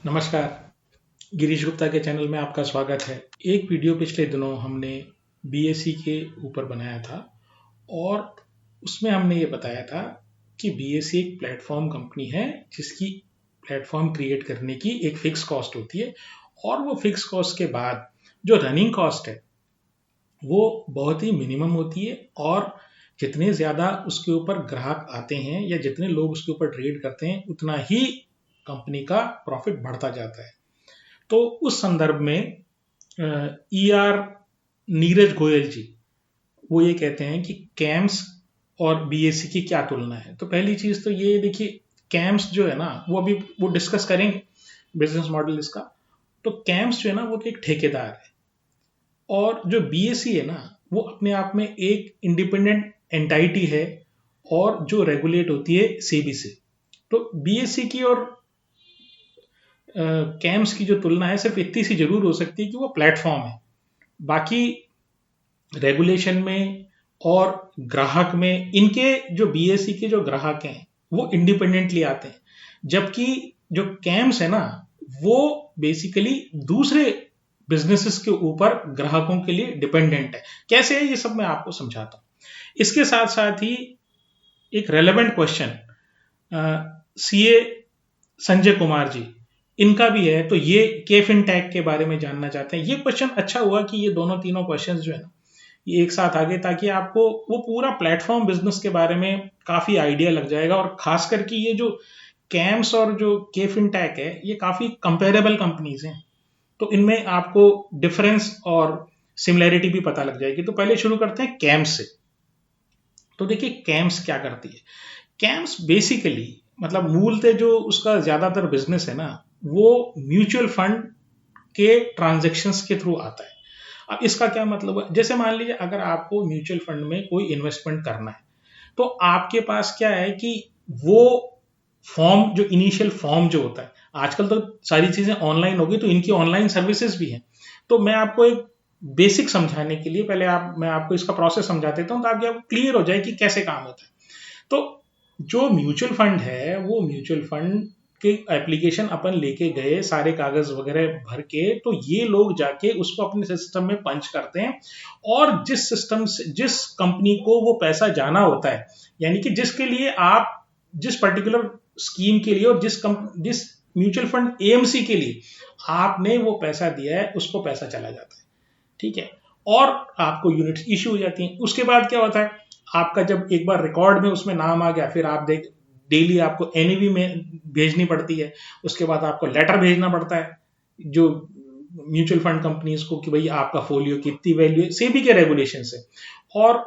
नमस्कार। गिरीश गुप्ता के चैनल में आपका स्वागत है। एक वीडियो पिछले दिनों हमने बीएसई के ऊपर बनाया था और उसमें हमने ये बताया था कि बीएसई एक प्लेटफॉर्म कंपनी है जिसकी प्लेटफॉर्म क्रिएट करने की एक फिक्स कॉस्ट होती है और वो फिक्स कॉस्ट के बाद जो रनिंग कॉस्ट है वो बहुत ही मिनिमम होती है और जितने ज़्यादा उसके ऊपर ग्राहक आते हैं या जितने लोग उसके ऊपर ट्रेड करते हैं उतना ही कंपनी का प्रॉफिट बढ़ता जाता है। तो उस संदर्भ में ई आर नीरज गोयल जी वो ये कहते हैं कि कैम्स और बीएससी की क्या तुलना है। तो पहली चीज तो ये देखिए, कैम्स जो है ना वो अभी वो डिस्कस करेंगे बिजनेस मॉडल इसका। तो कैम्स जो है ना वो तो एक ठेकेदार है और जो बीएससी है ना वो अपने आप में एक इंडिपेंडेंट एंटाइटी है और जो रेगुलेट होती है सेबी से। तो बीएससी की और कैम्स की जो तुलना है सिर्फ इतनी सी जरूर हो सकती है कि वो प्लेटफॉर्म है। बाकी रेगुलेशन में और ग्राहक में इनके जो बीएससी के जो ग्राहक हैं वो इंडिपेंडेंटली आते हैं, जबकि जो कैम्स है ना वो बेसिकली दूसरे बिजनेसेस के ऊपर ग्राहकों के लिए डिपेंडेंट है। कैसे है ये सब मैं आपको समझाता हूँ। इसके साथ साथ ही एक relevant question CA Sanjay Kumar ji इनका भी है, तो ये के फिनटेक के बारे में जानना चाहते हैं। ये क्वेश्चन अच्छा हुआ कि ये दोनों तीनों क्वेश्चंस जो है ना ये एक साथ आ गए, ताकि आपको वो पूरा प्लेटफॉर्म बिजनेस के बारे में काफी आइडिया लग जाएगा। और खास करके ये जो कैम्स और जो के फिनटेक है ये काफी कंपेरेबल कंपनीज हैं, तो इनमें आपको डिफरेंस और सिमिलैरिटी भी पता लग जाएगी। तो पहले शुरू करते हैं कैम्स से। तो देखिए कैम्स क्या करती है। कैम्स बेसिकली मतलब मूलतः जो उसका ज्यादातर बिजनेस है ना वो म्यूचुअल फंड के ट्रांजैक्शंस के थ्रू आता है। अब इसका क्या मतलब है, जैसे मान लीजिए अगर आपको म्यूचुअल फंड में कोई इन्वेस्टमेंट करना है तो आपके पास क्या है कि वो फॉर्म जो इनिशियल फॉर्म जो होता है, आजकल तो सारी चीजें ऑनलाइन हो गई तो इनकी ऑनलाइन सर्विसेज भी हैं। तो मैं आपको एक बेसिक समझाने के लिए पहले मैं आपको इसका प्रोसेस समझा देता हूँ ताकि आपको क्लियर हो जाए कि कैसे काम होता है। तो जो म्यूचुअल फंड है वो म्यूचुअल फंड के एप्लीकेशन अपन लेके गए सारे कागज वगैरह भर के, तो ये लोग जाके उसको अपने सिस्टम में पंच करते हैं और जिस सिस्टम से जिस कंपनी को वो पैसा जाना होता है, यानी कि जिसके लिए आप जिस पर्टिकुलर स्कीम के लिए और जिस म्यूचुअल फंड एएमसी के लिए आपने वो पैसा दिया है उसको पैसा चला जाता है। ठीक है। और आपको यूनिट्स इश्यू हो जाती हैं। उसके बाद क्या होता है, आपका जब एक बार रिकॉर्ड में उसमें नाम आ गया फिर आप देख डेली आपको एनईवी में भेजनी पड़ती है। उसके बाद आपको लेटर भेजना पड़ता है जो म्यूचुअल फंड कंपनीज को कि भाई आपका फोलियो की इतनी वैल्यू है, सेबी के रेगुलेशन से। और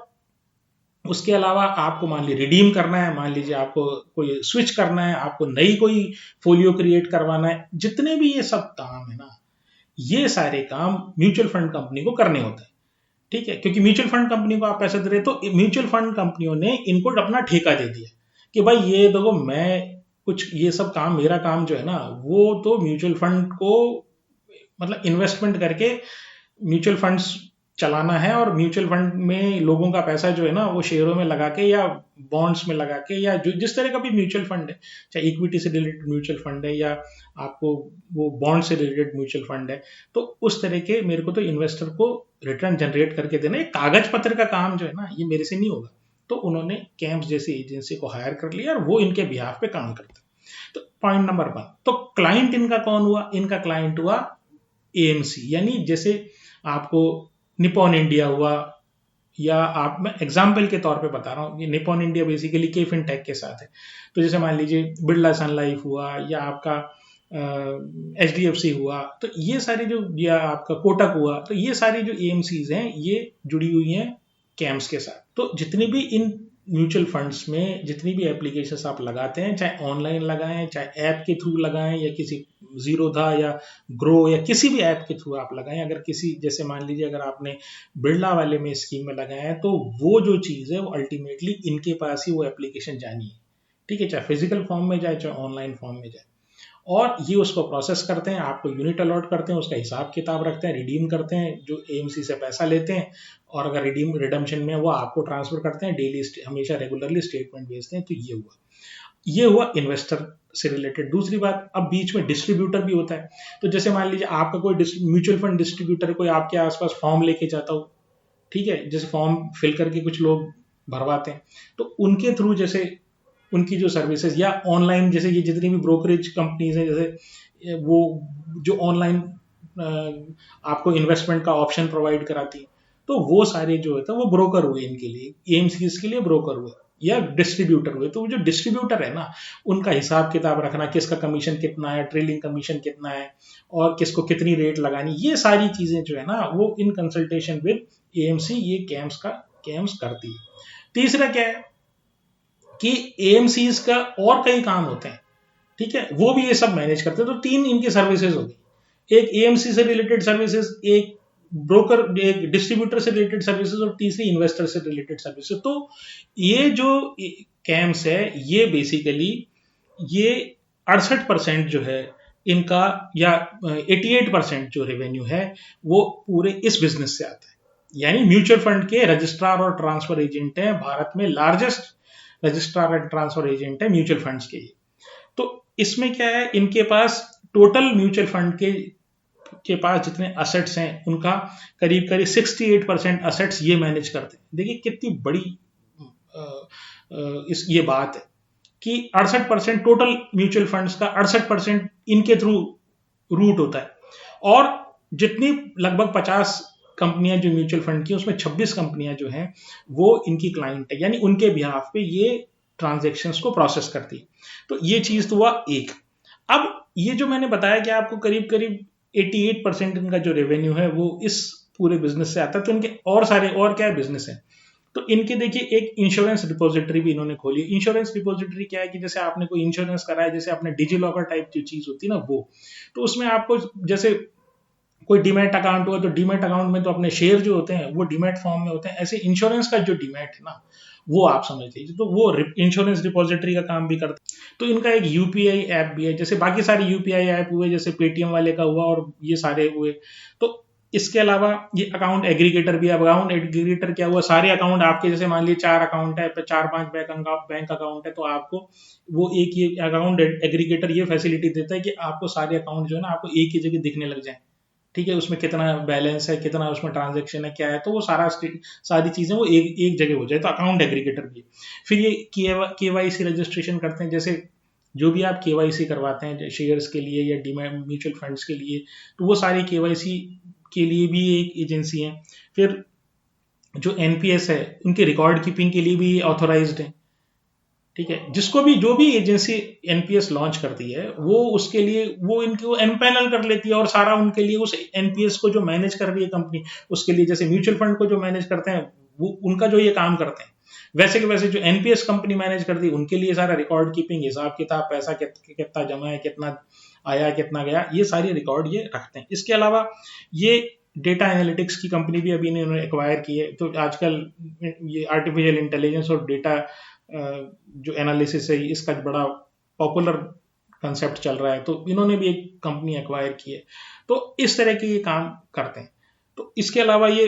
उसके अलावा आपको मान लीजिए रिडीम करना है, मान लीजिए आपको कोई स्विच करना है, आपको नई कोई फोलियो क्रिएट करवाना है, जितने भी ये सब काम है ना ये सारे काम म्यूचुअल फंड कंपनी को करने होते हैं। ठीक है, क्योंकि म्यूचुअल फंड कंपनी को आप पैसे दे रहे तो म्यूचुअल फंड कंपनियों ने इनको अपना ठेका दे दिया कि भाई ये देखो मैं कुछ ये सब काम मेरा काम जो है ना वो तो म्यूचुअल फंड को मतलब इन्वेस्टमेंट करके म्यूचुअल फंड्स चलाना है और म्यूचुअल फंड में लोगों का पैसा जो है ना वो शेयरों में लगा के या बॉन्ड्स में लगा के या जो जिस तरह का भी म्यूचुअल फंड है, चाहे इक्विटी से रिलेटेड म्यूचुअल फंड है या आपको वो बॉन्ड से रिलेटेड म्यूचुअल फंड है, तो उस तरह के मेरे को तो इन्वेस्टर को रिटर्न जनरेट करके देना, ये कागज पत्र का काम जो है ना ये मेरे से नहीं होगा। तो उन्होंने कैम्स जैसी एजेंसी को हायर कर लिया और वो इनके बिहाफ पे काम करता है। तो पॉइंट नंबर 1, तो क्लाइंट इनका कौन हुआ, इनका क्लाइंट हुआ एएमसी। यानी जैसे आपको निपॉन इंडिया हुआ, या आप मैं एग्जाम्पल के तौर पे बता रहा हूँ कि Nippon India basically K fintech के साथ है। तो जैसे मान लीजिए बिरला सन लाइफ हुआ या आपका एच डी एफ सी हुआ, तो ये सारी जो या आपका कोटक हुआ, तो ये सारी जो एएमसीज हैं ये जुड़ी हुई हैं कैम्स के साथ। तो जितनी भी इन म्यूचुअल फंड्स में जितनी भी एप्लीकेशंस आप लगाते हैं, चाहे ऑनलाइन लगाएं चाहे ऐप के थ्रू लगाएं या किसी जीरोधा या ग्रो या किसी भी ऐप के थ्रू आप लगाएं, अगर किसी जैसे मान लीजिए अगर आपने बिरला वाले में स्कीम में लगाया है तो वो जो चीज़ है वो अल्टीमेटली इनके पास ही वो एप्लीकेशन जानी है। ठीक है, चाहे फिजिकल फॉर्म में जाए चाहे ऑनलाइन फॉर्म में जाए, और ये उसको प्रोसेस करते हैं, आपको यूनिट अलॉट करते हैं, उसका हिसाब किताब रखते हैं, रिडीम करते हैं जो एएमसी से पैसा लेते हैं, और अगर रिडम्पशन में वो आपको ट्रांसफर करते हैं डेली हमेशा रेगुलरली स्टेटमेंट भेजते हैं। तो ये हुआ इन्वेस्टर से रिलेटेड। दूसरी बात, अब बीच में डिस्ट्रीब्यूटर भी होता है। तो जैसे मान लीजिए आपका कोई म्यूचुअल फंड डिस्ट्रीब्यूटर है, कोई आपके आसपास फॉर्म लेके जाता हो, ठीक है, जैसे फॉर्म फिल करके कुछ लोग भरवाते हैं, तो उनके थ्रू जैसे उनकी जो सर्विसेज या ऑनलाइन, जैसे ये जितनी भी ब्रोकरेज कंपनीज हैं, जैसे वो जो ऑनलाइन आपको इन्वेस्टमेंट का ऑप्शन प्रोवाइड कराती है, तो वो सारे जो होता है वो ब्रोकर हुए इनके लिए, एएमसी के लिए ब्रोकर हुए या डिस्ट्रीब्यूटर हुए। तो जो डिस्ट्रीब्यूटर है ना, उनका हिसाब किताब रखना, किसका कमीशन कितना है, ट्रेलिंग कमीशन कितना है, और किसको कितनी रेट लगानी, ये सारी चीजें जो है ना वो इन कंसल्टेशन विद एएमसी ये कैम्स करती है। तीसरा क्या है कि एएमसीज का और कई काम होते हैं, ठीक है, वो भी ये सब मैनेज करते हैं। तो तीन इनकी सर्विसेज होगी, एक एएमसी से रिलेटेड सर्विसेज, एक ब्रोकर, एक डिस्ट्रीब्यूटर से रिलेटेड सर्विसेज, और तीसरी इन्वेस्टर से रिलेटेड सर्विसेज। तो ये जो कैम्स है ये बेसिकली ये 68% जो है इनका, या 88% जो रेवेन्यू है वो पूरे इस बिजनेस से आता है। यानी म्यूचुअल फंड के रजिस्ट्रार और ट्रांसफर एजेंट है, भारत में largest registrar and transfer agent है म्यूचुअल फंड्स के। तो इसमें क्या है, इनके पास टोटल म्यूचुअल फंड के पास जितने असेट्स हैं उनका करीब करीब 68% असेट्स ये मैनेज करते हैं। देखिए कितनी बड़ी ये बात है कि 68% टोटल म्यूचुअल फंड्स का 68% इनके थ्रू रूट होता है, और जितनी लगभग 50 कंपनियां जो म्यूचुअल फंड की, उसमें 26 कंपनियां जो हैं वो इनकी क्लाइंट है, यानी उनके बिहाफ पे ये ट्रांजैक्शंस को प्रोसेस करती है। तो ये चीज तो हुआ एक। अब ये जो मैंने बताया कि आपको करीब करीब 88% इनका जो रेवेन्यू है वो इस पूरे बिजनेस से आता है। तो इनके और सारे और क्या बिजनेस है, तो इनके देखिए एक इंश्योरेंस डिपॉजिटरी भी इन्होंने खोली। इंश्योरेंस डिपॉजिटरी क्या है कि जैसे आपने कोई इंश्योरेंस कराया, जैसे आपने डिजी लॉकर टाइप जो चीज होती है ना वो, तो उसमें आपको जैसे कोई डीमैट अकाउंट हुआ, तो डीमैट अकाउंट में तो अपने शेयर जो होते हैं वो डीमैट फॉर्म में होते हैं, ऐसे इंश्योरेंस का जो डीमैट है ना वो आप समझ लीजिए, तो वो इंश्योरेंस डिपॉजिटरी का काम भी करता है। तो इनका एक यूपीआई ऐप भी है, जैसे बाकी सारे यूपीआई ऐप हुए, जैसे पेटीएम वाले का हुआ और ये सारे हुए। तो इसके अलावा ये अकाउंट एग्रीगेटर भी है। अकाउंट एग्रीगेटर क्या हुआ, सारे अकाउंट आपके, जैसे मान लीजिए 4 अकाउंट है, 4-5 बैंक अकाउंट है, तो आपको वो एक ये अकाउंट एग्रीगेटर ये फैसिलिटी देता है कि आपको सारे अकाउंट जो है ना आपको एक ही जगह दिखने लग जाए, ठीक है, उसमें कितना बैलेंस है, कितना उसमें ट्रांजेक्शन है, क्या है, तो वो सारी चीजें वो एक जगह हो जाए, तो अकाउंट एग्रीगेटर भी। फिर ये केवाईसी रजिस्ट्रेशन करते हैं, जैसे जो भी आप केवाईसी करवाते हैं शेयर्स के लिए या डीमैट म्यूचुअल फंड्स के लिए, तो वो सारी केवाईसी के लिए भी एक एजेंसी है। फिर जो एनपीएस है उनके रिकॉर्ड कीपिंग के लिए भी ऑथोराइज्ड है, ठीक है, जिसको भी जो भी एजेंसी एनपीएस लॉन्च करती है वो उसके लिए वो इनको एम्पैनल कर लेती है, और सारा उनके लिए उस एनपीएस को जो मैनेज कर रही है कंपनी, उसके लिए जैसे म्यूचुअल फंड को जो मैनेज करते हैं वो उनका जो ये काम करते हैं, वैसे के वैसे जो एनपीएस कंपनी मैनेज करती है उनके लिए सारा रिकॉर्ड कीपिंग, हिसाब किताब, पैसा कितना जमा है, कितना आया, कितना गया, ये सारी रिकॉर्ड ये रखते हैं। इसके अलावा ये डेटा एनालिटिक्स की कंपनी भी अभी इन्होंने एक्वायर की है। तो आजकल ये आर्टिफिशियल इंटेलिजेंस और डेटा जो एनालिसिस है इसका बड़ा पॉपुलर कंसेप्ट चल रहा है, तो इन्होंने भी एक कंपनी एक्वायर की है। तो इस तरह के ये काम करते हैं। तो इसके अलावा ये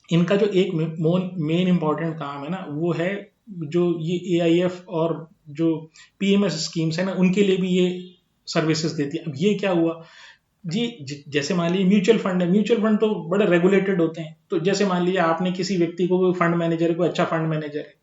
इनका जो एक मेन इंपॉर्टेंट काम है ना वो है जो ये एआईएफ और जो पीएमएस स्कीम्स है ना उनके लिए भी ये सर्विसेज देती है। अब ये क्या हुआ जी, जैसे मान लीजिए म्यूचुअल फंड है, म्यूचुअल फंड तो बड़े रेगुलेटेड होते हैं। तो जैसे मान लीजिए आपने किसी व्यक्ति को फंड मैनेजर को अच्छा फंड मैनेजर है,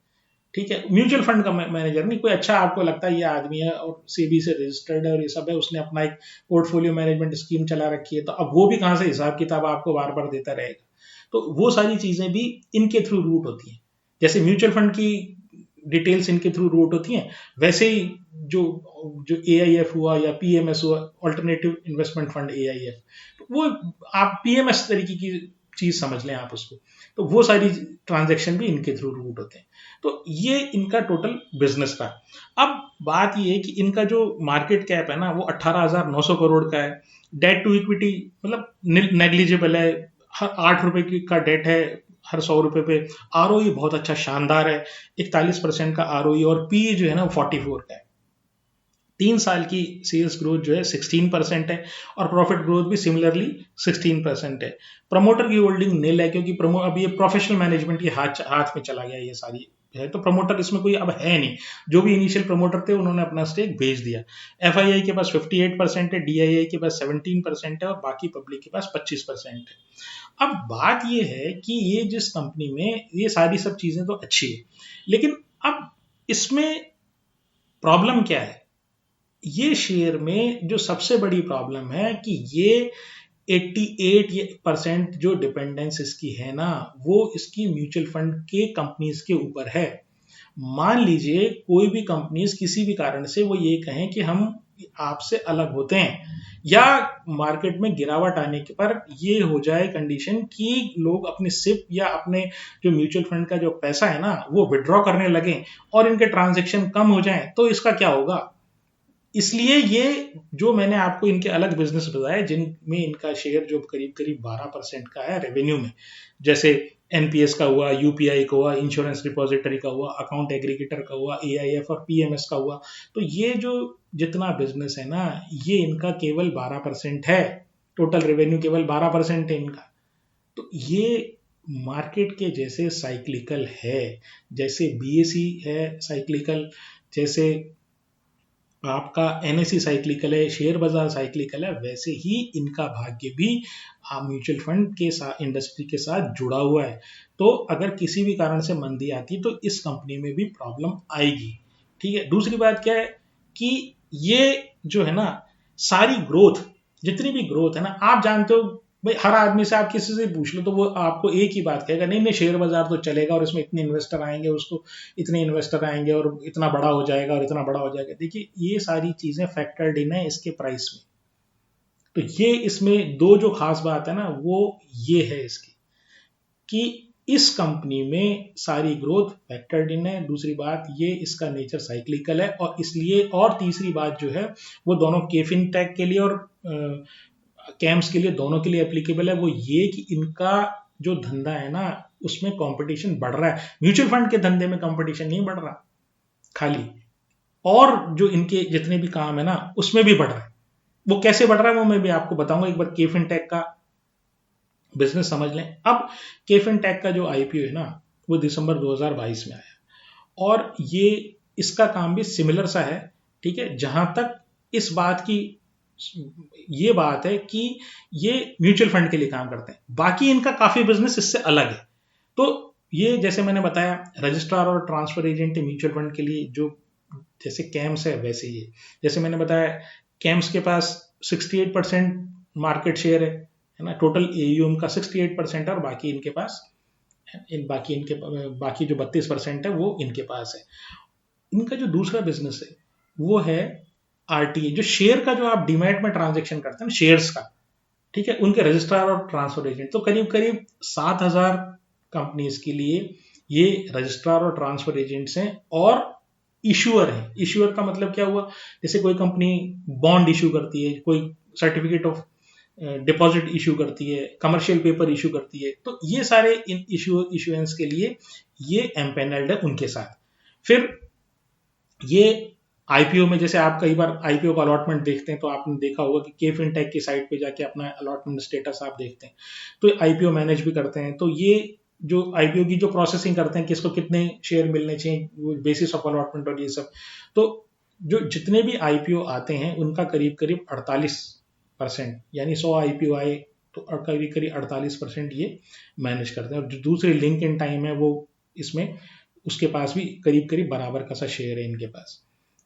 ठीक है, म्यूचुअल फंड का मैनेजर नहीं, कोई अच्छा आपको लगता है ये आदमी है और सेबी से रजिस्टर्ड है और ये सब है, उसने अपना एक पोर्टफोलियो मैनेजमेंट स्कीम चला रखी है, तो अब वो भी कहां से हिसाब किताब आपको बार बार देता रहेगा। तो वो सारी चीजें भी इनके थ्रू रूट होती हैं। जैसे म्यूचुअल फंड की डिटेल्स इनके थ्रू रूट होती हैं, वैसे ही जो जो एआईएफ हुआ या पीएमएस हुआ, ऑल्टरनेटिव इन्वेस्टमेंट फंड एआईएफ, तो वो आप पीएमएस तरीके की चीज समझ लें आप उसको। तो वो सारी ट्रांजैक्शन भी इनके थ्रू रूट होते हैं। तो ये इनका टोटल बिजनेस था। अब बात ये है कि इनका जो मार्केट कैप है ना वो 18,900 करोड़ का है। डेट टू इक्विटी मतलब नेग्लिजिबल है, 8 रुपए का डेट है हर 100 रुपए पे। आरओई बहुत अच्छा शानदार है, 41% का आरओई, और पी जो है ना 44 का है। 3 साल की सेल्स ग्रोथ जो है 16% है, और प्रॉफिट ग्रोथ भी सिमिलरली 16% है। प्रमोटर की होल्डिंग निल है, क्योंकि अब ये प्रोफेशनल मैनेजमेंट के हाथ में चला गया ये सारी है, तो प्रमोटर इसमें कोई अब है नहीं। जो भी इनिशियल प्रमोटर थे उन्होंने अपना स्टेक बेच दिया। एफआईआई के पास 58% है, डीआईआई के पास 17% है और बाकी पब्लिक के पास 25% है। अब बात ये है कि ये जिस कंपनी में ये सारी सब चीजें तो अच्छी है, लेकिन अब इसमें प्रॉब्लम क्या है? ये शेयर में जो सबसे बड़ी प्रॉब्लम है कि ये 88% जो डिपेंडेंस इसकी है ना, वो इसकी म्यूचुअल फंड के कंपनीज के ऊपर है। मान लीजिए कोई भी कंपनीज किसी भी कारण से वो ये कहें कि हम आपसे अलग होते हैं, या मार्केट में गिरावट आने के पर ये हो जाए कंडीशन कि लोग अपनी सिप या अपने जो म्यूचुअल फंड का जो पैसा है ना वो विड्रॉ करने लगे और इनके ट्रांजैक्शन कम हो जाएं, तो इसका क्या होगा? इसलिए ये जो मैंने आपको इनके अलग बिजनेस बताए जिनमें इनका शेयर जो करीब करीब 12% का है रेवेन्यू में, जैसे एनपीएस का हुआ, यूपीआई का हुआ, इंश्योरेंस डिपॉजिटरी का हुआ, अकाउंट एग्रीगेटर का हुआ, एआईएफ और पीएमएस का हुआ, तो ये जो जितना बिजनेस है ना ये इनका केवल 12% है। टोटल रेवेन्यू केवल 12% है इनका। तो ये मार्केट के जैसे साइक्लिकल है, जैसे बीएसई है साइक्लिकल, जैसे आपका एनएससी साइक्लिकल है, शेयर बाजार साइक्लिकल है, वैसे ही इनका भाग्य भी म्यूचुअल फंड के साथ, इंडस्ट्री के साथ जुड़ा हुआ है। तो अगर किसी भी कारण से मंदी आती है तो इस कंपनी में भी प्रॉब्लम आएगी। ठीक है, दूसरी बात क्या है कि ये जो है ना सारी ग्रोथ, जितनी भी ग्रोथ है ना, आप जानते हो भाई, हर आदमी से आप किसी से पूछ लो तो वो आपको एक ही बात कहेगा, नहीं नहीं शेयर बाजार तो चलेगा और इसमें इतने इन्वेस्टर आएंगे, उसको इतने इन्वेस्टर आएंगे और इतना बड़ा हो जाएगा और इतना बड़ा हो जाएगा। देखिए ये सारी चीजें फैक्टर्ड इन है इसके प्राइस में। तो ये इसमें दो जो खास बात है ना वो ये है इसकी कि इस कंपनी में सारी ग्रोथ फैक्टर्ड इन है। दूसरी बात ये इसका नेचर साइक्लिकल है और इसलिए, और तीसरी बात जो है वो दोनों केफिन टैग के लिए और कैम्स के लिए, दोनों के लिए एप्लीकेबल है, वो ये कि इनका जो धंधा है ना उसमें कंपटीशन बढ़ रहा है। म्यूचुअल फंड के धंधे में कंपटीशन नहीं बढ़ रहा खाली, और जो इनके जितने भी काम है ना उसमें भी बढ़ रहा है। वो कैसे बढ़ रहा है वो मैं भी आपको बताऊंगा। एक बार केफिन टैग का बिजनेस समझ लें। अब केफिन टैग का जो आईपीओ है ना वो दिसंबर 2022 में आया और ये इसका काम भी सिमिलर सा है। ठीक है, जहां तक इस बात की ये बात है कि ये म्यूचुअल फंड के लिए काम करते हैं, बाकी इनका काफी बिजनेस इससे अलग है। तो ये जैसे मैंने बताया रजिस्ट्रार और ट्रांसफर एजेंट म्यूचुअल फंड के लिए, जो जैसे कैम्स है वैसे ही है। जैसे मैंने बताया कैम्स के पास 68% मार्केट शेयर है ना, टोटल एयूएम का 68% है और बाकी इनके पास बाकी जो 32% है वो इनके पास है। इनका जो दूसरा बिजनेस है वो है आरटीए, जो शेयर का जो आप डीमैट में ट्रांजेक्शन करते हैं शेयर्स का, ठीक है, उनके रजिस्ट्रार और ट्रांसफर एजेंट। तो करीब करीब 7,000 कंपनीज के लिए ये रजिस्ट्रार और ट्रांसफर एजेंट्स हैं और इशूअर है। इशूअर का मतलब क्या हुआ? जैसे कोई कंपनी बॉन्ड इशू करती है, कोई सर्टिफिकेट ऑफ डिपॉजिट इशू करती है, कमर्शियल पेपर इशू करती है, तो ये सारे इन इशुएंस के लिए ये एम्पेनल्ड है उनके साथ। फिर ये आईपीओ में, जैसे आप कई बार आईपीओ का अलॉटमेंट देखते हैं तो आपने देखा होगा कि के फिनटेक की साइट पे जाके अपना अलॉटमेंट स्टेटस आप देखते हैं, तो आईपीओ मैनेज भी करते हैं। तो ये जो आईपीओ की जो प्रोसेसिंग करते हैं, किसको कितने शेयर मिलने चाहिए, बेसिस ऑफ अलॉटमेंट और ये सब, तो जो जितने भी आईपीओ आते हैं उनका करीब करीब 48%, यानी 100 आईपीओ आए तो करीब करीब 48% ये मैनेज करते हैं। और जो दूसरी लिंक इन टाइम है वो इसमें उसके पास भी करीब करीब बराबर का सा शेयर है इनके पास,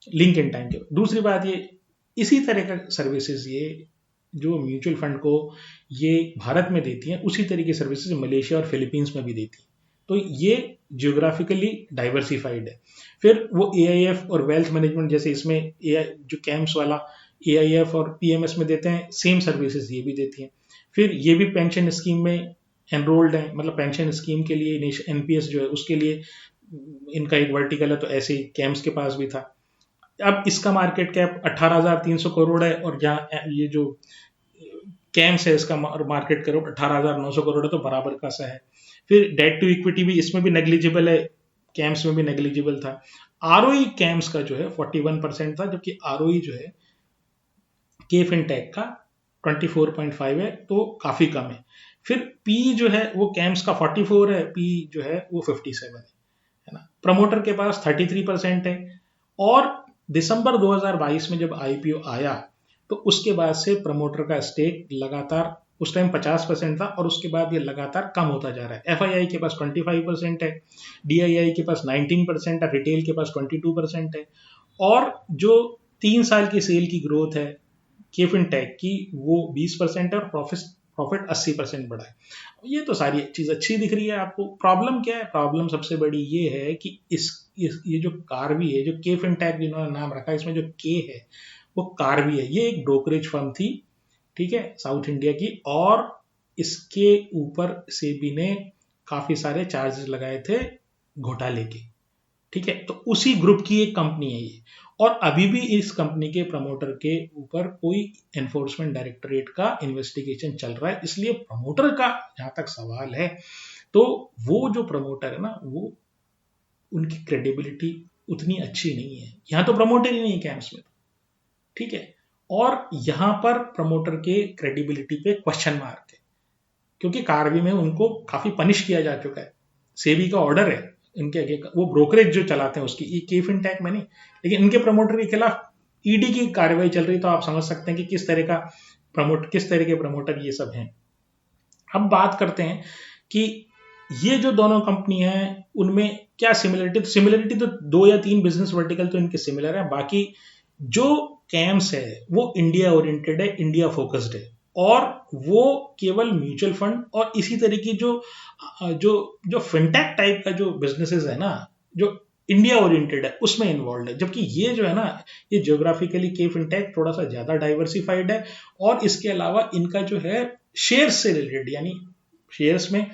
लिंक इन टाइम के। दूसरी बात ये, इसी तरह का सर्विसेज ये जो म्यूचुअल फंड को ये भारत में देती हैं उसी तरह की सर्विसेज मलेशिया और फिलीपींस में भी देती हैं। तो ये जियोग्राफिकली डाइवर्सिफाइड है। फिर वो एआईएफ और वेल्थ मैनेजमेंट, जैसे इसमें जो कैम्प्स वाला एआईएफ और पीएमएस में देते हैं, सेम सर्विसेज ये भी देती हैं। फिर ये भी पेंशन स्कीम में एनरोल्ड है, मतलब पेंशन स्कीम के लिए एनपीएस जो है उसके लिए इनका एक वर्टिकल है, तो ऐसे ही कैम्प्स के पास भी था। अब इसका मार्केट कैप 18,300 करोड़ है और जहाँ ये जो कैम्स है इसका मार्केट कैप 18,900 करोड़ है, तो बराबर का सा है। फिर डेट टू इक्विटी भी इसमें भी नेग्लिजिबल है, कैम्स में भी नेग्लिजिबल था। आरओई कैम्स का जो है 41% था, जबकि आरओई जो है के फिनटेक का 24.5 है, तो काफी कम है। फिर पी जो है वो कैम्स का 44 है, पी जो है वो 57 है ना। प्रमोटर के पास 33% है। और दिसंबर 2022 में जब आईपीओ आया तो उसके बाद से प्रमोटर का स्टेक लगातार, उस टाइम 50% था और उसके बाद ये लगातार कम होता जा रहा है। एफआईआई के पास 25% है, डीआईआई के पास 19% है, रिटेल के पास 22% है। और जो 3 साल की सेल की ग्रोथ है के फिनटेक की वो 20% है और प्रॉफिट 80% बढ़ा है। ये तो सारी चीज अच्छी दिख रही है आपको। प्रॉब्लम क्या है? प्रॉब्लम सबसे बड़ी ये है कि ये जो कार्वी है, जो के फिनटेक जिन्होंने नाम रखा है, इसमें जो के है वो कार्वी है। ये एक ब्रोकरेज फर्म थी, ठीक है, साउथ इंडिया की। और इसके ऊपर सेबी ने काफी सारे चार्जेस लगाए थे घोटाले के, ठीक है। तो उसी ग्रुप की एक कंपनी है ये। और अभी भी इस कंपनी के प्रमोटर के ऊपर कोई एनफोर्समेंट डायरेक्टरेट का इन्वेस्टिगेशन चल रहा है। इसलिए प्रमोटर का जहां तक सवाल है, तो वो जो प्रमोटर है ना, वो उनकी क्रेडिबिलिटी उतनी अच्छी नहीं है। यहां तो प्रमोटर ही नहीं है कैंप्स में, ठीक है। और यहां पर प्रमोटर के क्रेडिबिलिटी पे क्वेश्चन मार्क है, क्योंकि कार्वी में उनको काफी पनिश किया जा चुका है। सेबी का ऑर्डर है इनके आगे, वो ब्रोकरेज जो चलाते हैं उसकी, के फिनटेक में नहीं, लेकिन इनके प्रमोटर के खिलाफ ईडी की कार्रवाई चल रही। तो आप समझ सकते हैं कि किस तरह के प्रमोटर ये सब हैं। अब बात करते हैं कि ये जो दोनों कंपनी हैं उनमें क्या सिमिलरिटी तो 2 या 3 बिजनेस वर्टिकल तो इनके सिमिलर है। बाकी जो कैम्स है वो इंडिया ओरिएंटेड है, इंडिया फोकस्ड है। और वो केवल म्यूचुअल फंड और इसी तरह की जो जो जो फिनटेक टाइप का जो बिजनेसेस है ना, जो इंडिया ओरिएंटेड है, उसमें इन्वॉल्व है। जबकि ये जो है ना, ये ज्योग्राफिकली के फिनटेक थोड़ा सा ज्यादा डाइवर्सिफाइड है। और इसके अलावा इनका जो है शेयर्स से रिलेटेड, यानी शेयर्स में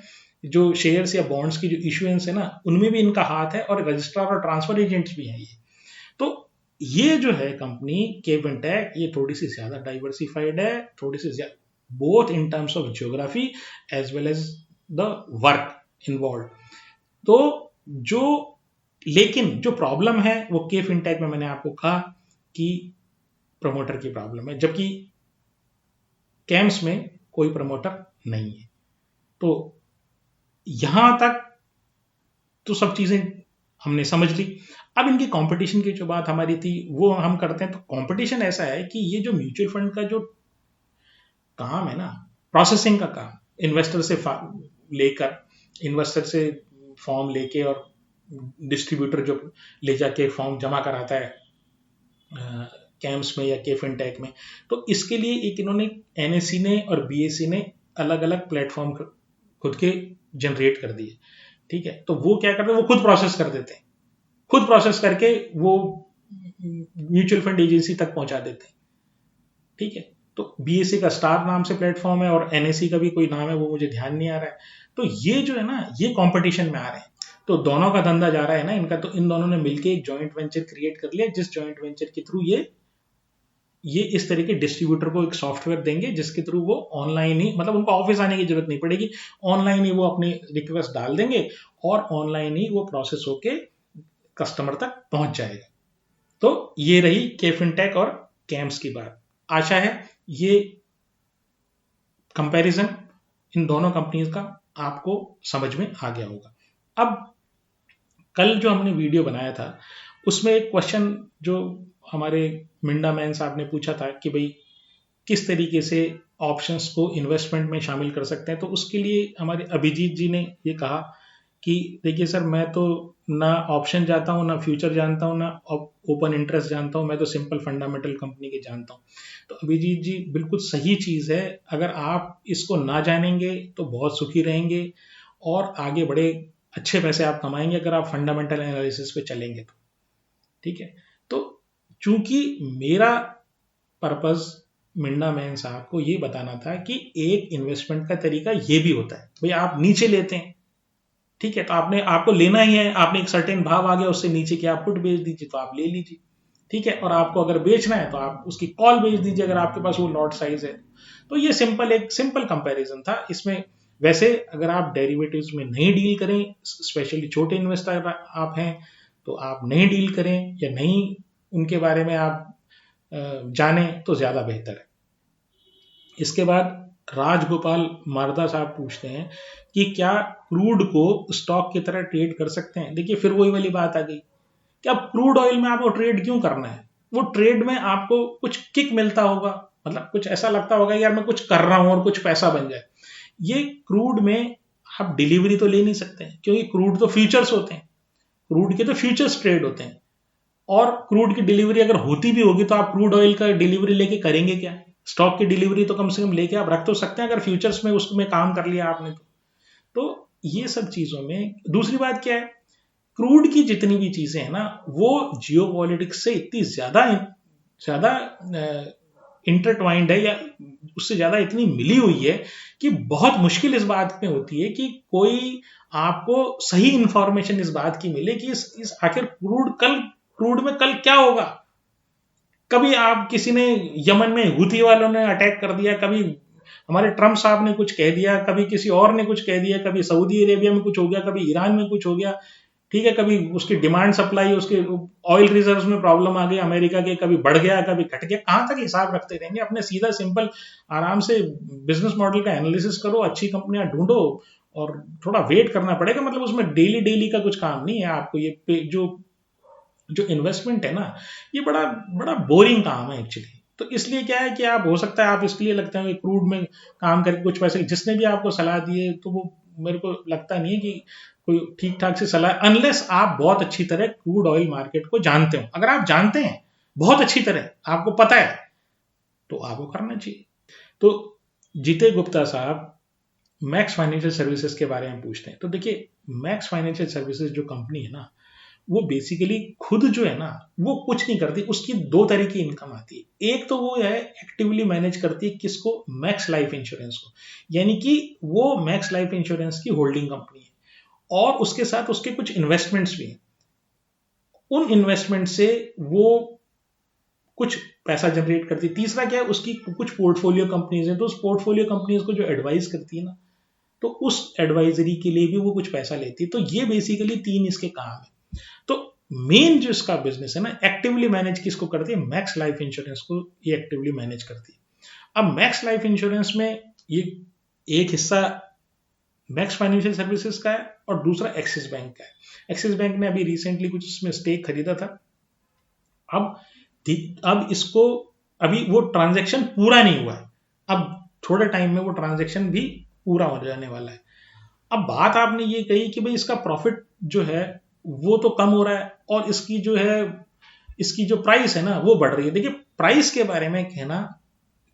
जो शेयर्स या बॉन्ड्स की जो इशुएंस है ना, उनमें भी इनका हाथ है। और रजिस्ट्रार और ट्रांसफर एजेंट्स भी हैं ये। तो ये जो है कंपनी के फिनटेक, ये थोड़ी सी ज्यादा डाइवर्सिफाइड है, थोड़ी सी ज्यादा, both in terms of geography as well as the work involve. तो जो लेकिन जो प्रॉब्लम है वो के फिनटेक में मैंने आपको कहा कि प्रमोटर की प्रॉब्लम है, जबकि कैम्स में कोई प्रमोटर नहीं है। तो यहां तक तो सब चीजें हमने समझ ली। अब इनकी कंपटीशन की जो बात हमारी थी वो हम करते हैं। तो कंपटीशन ऐसा है कि ये जो म्यूचुअल फंड का जो काम है ना, प्रोसेसिंग का काम, इन्वेस्टर से लेकर, इन्वेस्टर से फॉर्म लेके और डिस्ट्रीब्यूटर जो ले जाके फॉर्म जमा कराता है कैम्स में या के फिनटेक में, तो इसके लिए एक इन्होंने एनएससी ने और बीएससी ने अलग अलग प्लेटफॉर्म खुद के जनरेट कर दिए, ठीक है। तो वो क्या करते हैं, वो खुद प्रोसेस कर देते हैं, खुद प्रोसेस करके वो म्यूचुअल फंड एजेंसी तक पहुंचा देते हैं, ठीक है। तो बीएससी का स्टार नाम से प्लेटफॉर्म है और एनएससी का भी कोई नाम है, वो मुझे ध्यान नहीं आ रहा है। तो ये जो है ना, ये कंपटीशन में आ रहे हैं। तो दोनों का धंधा जा रहा है ना इनका। तो इन दोनों ने मिलकर एक जॉइंट वेंचर क्रिएट कर लिया, जिस जॉइंट वेंचर के थ्रू ये इस तरह के डिस्ट्रीब्यूटर को एक सॉफ्टवेयर देंगे जिसके थ्रू वो ऑनलाइन ही, मतलब उनको ऑफिस आने की जरूरत नहीं पड़ेगी, ऑनलाइन ही वो अपनी रिक्वेस्ट डाल देंगे और ऑनलाइन ही वो प्रोसेस होके कस्टमर तक पहुंच जाएगा। तो ये रही के फिनटेक और कैम्स की बात। आशा है ये कंपैरिजन इन दोनों कंपनीज का आपको समझ में आ गया होगा। अब कल जो हमने वीडियो बनाया था उसमें एक क्वेश्चन जो हमारे मिंडा मैन साहब ने पूछा था कि भाई किस तरीके से ऑप्शंस को इन्वेस्टमेंट में शामिल कर सकते हैं। तो उसके लिए हमारे अभिजीत जी ने ये कहा कि देखिए सर, मैं तो ना ऑप्शन जानता हूँ, ना फ्यूचर जानता हूँ, ना ओपन इंटरेस्ट जानता हूँ, मैं तो सिंपल फंडामेंटल कंपनी के जानता हूँ। तो अभिजीत जी बिल्कुल सही चीज़ है। अगर आप इसको ना जानेंगे तो बहुत सुखी रहेंगे और आगे बड़े अच्छे पैसे आप कमाएंगे अगर आप फंडामेंटल एनालिसिस पे चलेंगे तो, ठीक है। तो चूंकि मेरा पर्पस मिंडा मैन साहब को ये बताना था कि एक इन्वेस्टमेंट का तरीका ये भी होता है, भाई आप नीचे लेते हैं, ठीक है, तो आपको लेना ही है, आपने एक सर्टेन भाव आ गया उससे नीचे की आप पुट बेच दीजिए तो आप ले लीजिए, ठीक है। और आपको अगर बेचना है तो आप उसकी कॉल बेच दीजिए अगर आपके पास वो लॉट साइज है। तो ये एक सिंपल कंपैरिजन था इसमें। वैसे अगर आप डेरिवेटिव्स में नहीं डील करें, स्पेशली छोटे इन्वेस्टर आप हैं, तो आप नहीं डील करें या नहीं उनके बारे में आप जाने तो ज्यादा बेहतर है। इसके बाद राजगोपाल मारदा साहब पूछते हैं कि क्या क्रूड को स्टॉक की तरह ट्रेड कर सकते हैं। देखिए फिर वही वाली बात आ गई कि अब क्रूड ऑयल में आपको ट्रेड क्यों करना है। वो ट्रेड में आपको कुछ किक मिलता होगा, मतलब कुछ ऐसा लगता होगा यार मैं कुछ कर रहा हूं और कुछ पैसा बन जाए। ये क्रूड में आप डिलीवरी तो ले नहीं सकते हैं, क्योंकि क्रूड तो फ्यूचर्स होते हैं, क्रूड के तो फ्यूचर्स ट्रेड होते हैं। और क्रूड की डिलीवरी अगर होती भी होगी तो आप क्रूड ऑयल का डिलीवरी लेके करेंगे क्या। स्टॉक की डिलीवरी तो कम से कम लेके आप रख तो सकते हैं, अगर फ्यूचर्स में उसमें काम कर लिया आपने तो ये सब चीजों में दूसरी बात क्या है, क्रूड की जितनी भी चीजें हैं ना वो जियो पॉलिटिक्स से इतनी ज्यादा ज्यादा इंटरट्वाइंड है, या उससे ज्यादा इतनी मिली हुई है कि बहुत मुश्किल इस बात में होती है कि कोई आपको सही इंफॉर्मेशन इस बात की मिले कि इस आखिर क्रूड में कल क्या होगा। कभी आप किसी ने यमन में हुथी वालों ने अटैक कर दिया, कभी हमारे ट्रम्प साहब ने कुछ कह दिया, कभी किसी और ने कुछ कह दिया, कभी सऊदी अरेबिया में कुछ हो गया, कभी ईरान में कुछ हो गया, ठीक है, कभी उसकी डिमांड सप्लाई उसके ऑयल रिजर्व्स में प्रॉब्लम आ गई अमेरिका के, कभी बढ़ गया कभी घट गया। कहां तक हिसाब रखते रहेंगे। अपने सीधा सिंपल आराम से बिजनेस मॉडल का एनालिसिस करो, अच्छी कंपनियां ढूंढो, और थोड़ा वेट करना पड़ेगा। मतलब उसमें डेली डेली का कुछ काम नहीं है आपको। ये जो जो इन्वेस्टमेंट है ना, ये बड़ा बड़ा बोरिंग काम है एक्चुअली। तो इसलिए क्या है कि आप हो सकता है आप इसके लिए लगता है कि क्रूड में काम करके कुछ पैसे, जिसने भी आपको सलाह दी है तो वो मेरे को लगता नहीं है कि कोई ठीक ठाक से सलाह, अनलेस आप बहुत अच्छी तरह क्रूड ऑयल मार्केट को जानते हो। अगर आप जानते हैं बहुत अच्छी तरह, आपको पता है, तो आपको करना चाहिए। तो जीते गुप्ता साहब मैक्स फाइनेंशियल सर्विसेज के बारे में पूछते हैं। तो देखिए मैक्स फाइनेंशियल सर्विसेज जो कंपनी है ना, वो बेसिकली खुद जो है ना वो कुछ नहीं करती। उसकी दो तरह की इनकम आती है। एक तो वो है एक्टिवली मैनेज करती है किसको, मैक्स लाइफ इंश्योरेंस को, यानी कि वो मैक्स लाइफ इंश्योरेंस की होल्डिंग कंपनी है, और उसके साथ उसके कुछ इन्वेस्टमेंट्स भी हैं। उन इन्वेस्टमेंट से वो कुछ पैसा जनरेट करती है। तीसरा क्या है, उसकी कुछ पोर्टफोलियो कंपनीज हैं, तो उस पोर्टफोलियो कंपनीज को जो एडवाइस करती है ना, तो उस एडवाइजरी के लिए भी वो कुछ पैसा लेती है। तो ये बेसिकली तीन इसके काम है। तो मेन जो इसका बिजनेस है ना, एक्टिवली मैनेज किसको करती है, मैक्स लाइफ इंश्योरेंस को ये एक्टिवली मैनेज करती है। अब मैक्स लाइफ इंश्योरेंस में ये एक हिस्सा मैक्स फाइनेंशियल सर्विसेज का है और दूसरा एक्सिस बैंक का है। एक्सिस बैंक ने अभी रिसेंटली कुछ इसमें स्टेक खरीदा था। अब इसको, अभी वो ट्रांजैक्शन पूरा नहीं हुआ है, अब थोड़े टाइम में वो ट्रांजैक्शन भी पूरा हो जाने वाला है। अब बात आपने ये कही कि भाई इसका प्रॉफिट जो है वो तो कम हो रहा है, और इसकी जो प्राइस है ना वो बढ़ रही है। देखिए प्राइस के बारे में कहना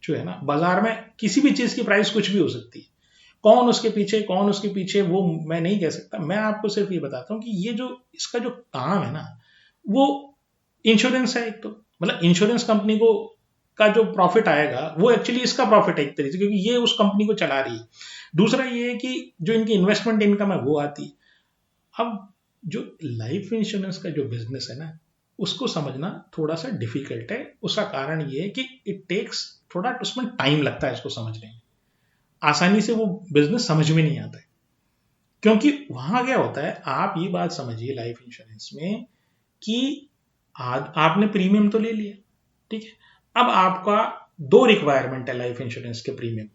जो है ना, बाजार में किसी भी चीज की प्राइस कुछ भी हो सकती है। कौन उसके पीछे वो मैं नहीं कह सकता। मैं आपको सिर्फ ये बताता हूँ कि ये जो इसका जो काम है ना, वो इंश्योरेंस है। एक तो मतलब इंश्योरेंस कंपनी को का जो प्रॉफिट आएगा वो एक्चुअली इसका प्रॉफिट है एक तरीके से, क्योंकि ये उस कंपनी को चला रही है। दूसरा ये है कि जो इनकी इन्वेस्टमेंट इनकम है वो आती है। अब जो लाइफ इंश्योरेंस का जो बिजनेस है ना, उसको समझना थोड़ा सा डिफिकल्ट है। उसका कारण ये है कि इट टेक्स थोड़ा, उसमें टाइम लगता है इसको समझने में। आसानी से वो बिजनेस समझ में नहीं आता है, क्योंकि वहां क्या होता है, आप ये बात समझिए लाइफ इंश्योरेंस में कि आज आपने प्रीमियम तो ले लिया, ठीक है। अब आपका दो रिक्वायरमेंट है लाइफ इंश्योरेंस के प्रीमियम।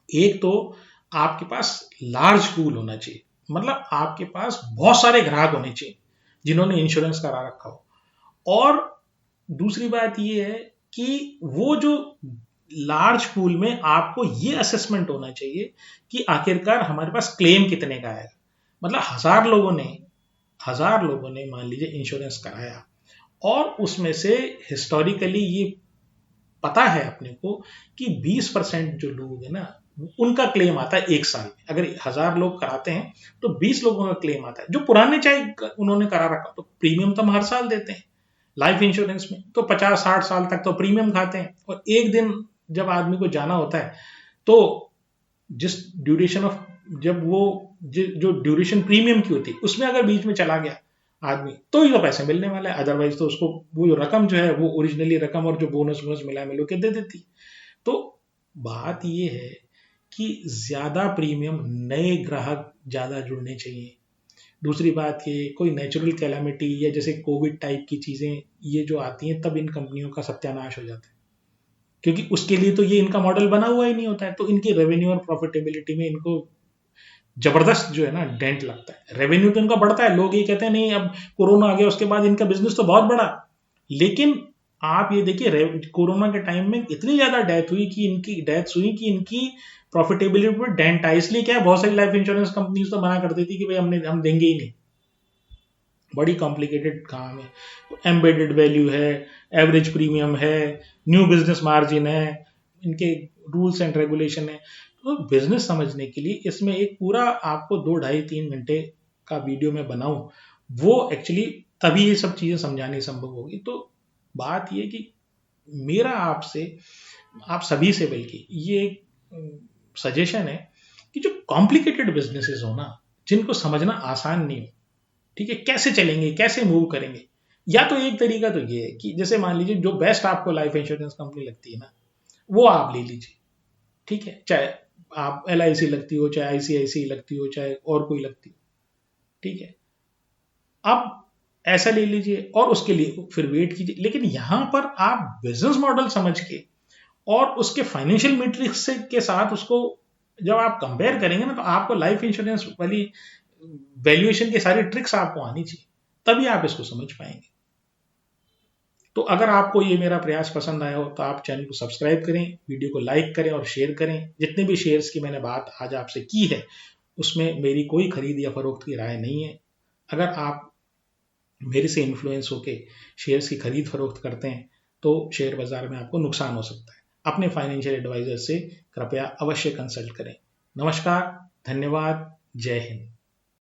एक तो आपके पास लार्ज पूल होना चाहिए, मतलब आपके पास बहुत सारे ग्राहक होने चाहिए जिन्होंने इंश्योरेंस करा रखा हो। और दूसरी बात यह है कि वो जो लार्ज पूल में आपको ये असेसमेंट होना चाहिए कि आखिरकार हमारे पास क्लेम कितने का आएगा। मतलब 1000 लोगों ने मान लीजिए इंश्योरेंस कराया, और उसमें से हिस्टोरिकली ये पता है अपने को कि 20% जो लोग हैं ना, उनका क्लेम आता है एक साल में। अगर 1000 लोग कराते हैं तो 20 लोगों का क्लेम आता है, जो पुराने चाहे उन्होंने करा रखा। तो प्रीमियम तो हम हर साल देते हैं लाइफ इंश्योरेंस में, तो 50-60 साल तक तो प्रीमियम खाते हैं। और एक दिन जब आदमी को जाना होता है, तो जिस ड्यूरेशन ऑफ, जब वो जो ड्यूरेशन प्रीमियम की होती है उसमें अगर बीच में चला गया आदमी, तो ही तो पैसे मिलने वाला है। अदरवाइज तो उसको वो जो रकम जो है वो ओरिजिनली रकम और जो बोनस वोनस मिला के दे देती। तो बात ये है कि ज्यादा प्रीमियम, नए ग्राहक ज्यादा जुड़ने चाहिए। दूसरी बात ये, कोई नेचुरल कैलामिटी या जैसे कोविड टाइप की चीजें ये जो आती हैं, तब इन कंपनियों का सत्यानाश हो जाता है। क्योंकि उसके लिए तो ये इनका मॉडल बना हुआ ही नहीं होता है। तो इनकी रेवेन्यू और प्रॉफिटेबिलिटी में इनको जबरदस्त जो है ना डेंट लगता है। रेवेन्यू तो इनका बढ़ता है, लोग ये कहते हैं नहीं अब कोरोना आ गया उसके बाद इनका बिजनेस तो बहुत बढ़ा, लेकिन आप ये देखिए कोरोना के टाइम में इतनी ज्यादा डेथ हुई कि इनकी प्रॉफिटेबिलिटी पर डेंट आई। इसलिए क्या है, बहुत सारी लाइफ इंश्योरेंस कंपनीज तो मना कर देती कि भाई हम देंगे ही नहीं, बड़ी कॉम्प्लिकेटेड काम है। एम्बेडेड वैल्यू है, एवरेज प्रीमियम है, न्यू बिजनेस मार्जिन है, इनके रूल्स एंड रेगुलेशन है। तो बिजनेस समझने के लिए इसमें एक पूरा आपको 2 ढाई 3 घंटे का वीडियो में बनाऊं, वो एक्चुअली तभी ये सब चीजें समझानी संभव होगी। तो बात ये कि मेरा आपसे, आप सभी से बल्कि ये सजेशन है कि जो कॉम्प्लिकेटेड बिजनेसेस हो ना, जिनको समझना आसान नहीं हो, ठीक है, कैसे चलेंगे, कैसे मूव करेंगे, या तो एक तरीका तो ये है कि जैसे मान लीजिए जो बेस्ट आपको लाइफ इंश्योरेंस कंपनी लगती है ना, वो आप ले लीजिए, ठीक है, चाहे आप LIC लगती हो, चाहे ICICI लगती हो, चाहे और कोई लगती हो, ठीक है। अब ऐसा ले लीजिए और उसके लिए फिर वेट कीजिए। लेकिन यहां पर आप बिजनेस मॉडल समझ के और उसके फाइनेंशियल मैट्रिक्स के साथ उसको जब आप कंपेयर करेंगे ना, तो आपको लाइफ इंश्योरेंस वाली वैल्यूएशन की सारी ट्रिक्स आपको आनी चाहिए, तभी आप इसको समझ पाएंगे। तो अगर आपको ये मेरा प्रयास पसंद आया हो तो आप चैनल को सब्सक्राइब करें, वीडियो को लाइक करें और शेयर करें। जितने भी शेयर्स की मैंने बात आज आपसे की है उसमें मेरी कोई खरीद या फरोख्त की राय नहीं है। अगर आप मेरे से इन्फ्लुएंस होकर शेयर्स की खरीद फरोख्त करते हैं तो शेयर बाजार में आपको नुकसान हो सकता है। अपने फाइनेंशियल एडवाइजर से कृपया अवश्य कंसल्ट करें। नमस्कार, धन्यवाद, जय हिंद।